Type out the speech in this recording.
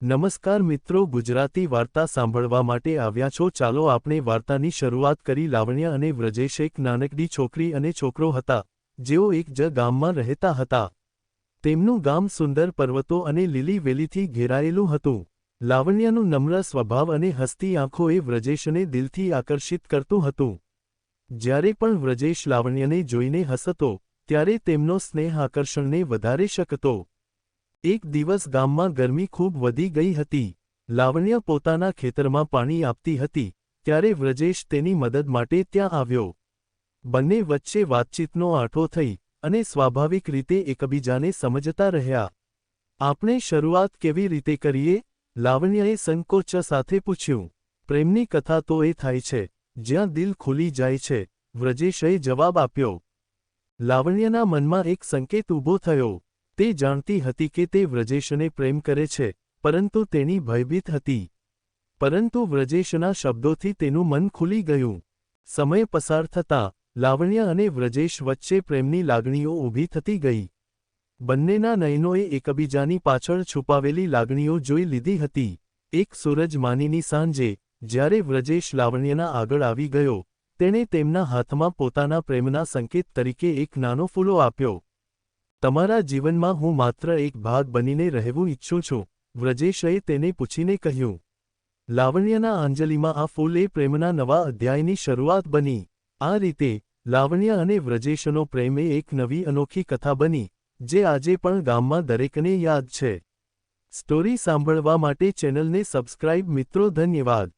નમસ્કાર મિત્રો, ગુજરાતી વાર્તા સાંભળવા માટે આવ્યા છો। ચાલો આપણે વાર્તાની શરૂઆત કરી। લાવણ્ય અને વ્રજેશ એક નાનકડી છોકરી અને છોકરો હતા, જેઓ એક જ ગામમાં રહેતા હતા। તેમનું ગામ સુંદર પર્વતો અને લીલી વેલીથી ઘેરાયેલું હતું। લાવણ્યનું નમ્ર સ્વભાવ અને હસતી આંખો એ વ્રજેશને દિલથી આકર્ષિત કરતું હતું। જ્યારે પણ વ્રજેશ લાવણ્યને જોઈને હસતો, ત્યારે તેમનો સ્નેહ આકર્ષણને વધારે શકતો। એક દિવસ ગામમાં ગરમી ખૂબ વધી ગઈ હતી। લાવણ્ય પોતાના ખેતરમાં પાણી આપતી હતી, ત્યારે વ્રજેશ તેની મદદ માટે ત્યાં આવ્યો। બંને વચ્ચે વાતચીતનો આંઠો થઈ, અને સ્વાભાવિક રીતે એકબીજાને સમજતા રહ્યા। આપણે શરૂઆત કેવી રીતે કરીએ? લાવણ્યએ સંકોચ સાથે પૂછ્યું। પ્રેમની કથા તો એ થાય છે, જ્યાં દિલ ખુલી જાય છે, વ્રજેશે જવાબ આપ્યો। લાવણ્યના મનમાં એક સંકેત ઊભો થયો। તે જાણતી હતી કે તે વ્રજેશને પ્રેમ કરે છે, પરંતુ તેણી ભયભીત હતી। પરંતુ વ્રજેશના શબ્દોથી તેનું મન ખુલી ગયું। સમય પસાર થતાં, લાવણ્ય અને વ્રજેશ વચ્ચે પ્રેમની લાગણીઓ ઊભી થતી ગઈ। બંનેના નયનોએ એકબીજાની પાછળ છુપાવેલી લાગણીઓ જોઈ લીધી હતી। એક સૂરજમાનીની સાંજે, જ્યારે વ્રજેશ લાવણ્યના આગળ આવી ગયો, તેણે તેમના હાથમાં પોતાના પ્રેમના સંકેત તરીકે એક નાનો ફૂલો આપ્યો। તમારા જીવનમાં હું માત્ર એક ભાગ બનીને રહેવું ઈચ્છું છું, વ્રજેશે તેને પૂછીને કહ્યું। લાવણ્યના આંજલીમાં આ ફૂલ એ પ્રેમના નવા અધ્યાયની શરૂઆત બની। આ રીતે, લાવણ્ય અને વ્રજેશનો પ્રેમ એ એક નવી અનોખી કથા બની, જે આજે પણ ગામમાં દરેકને યાદ છે। સ્ટોરી સાંભળવા માટે ચેનલને સબસ્ક્રાઇબ મિત્રો, ધન્યવાદ।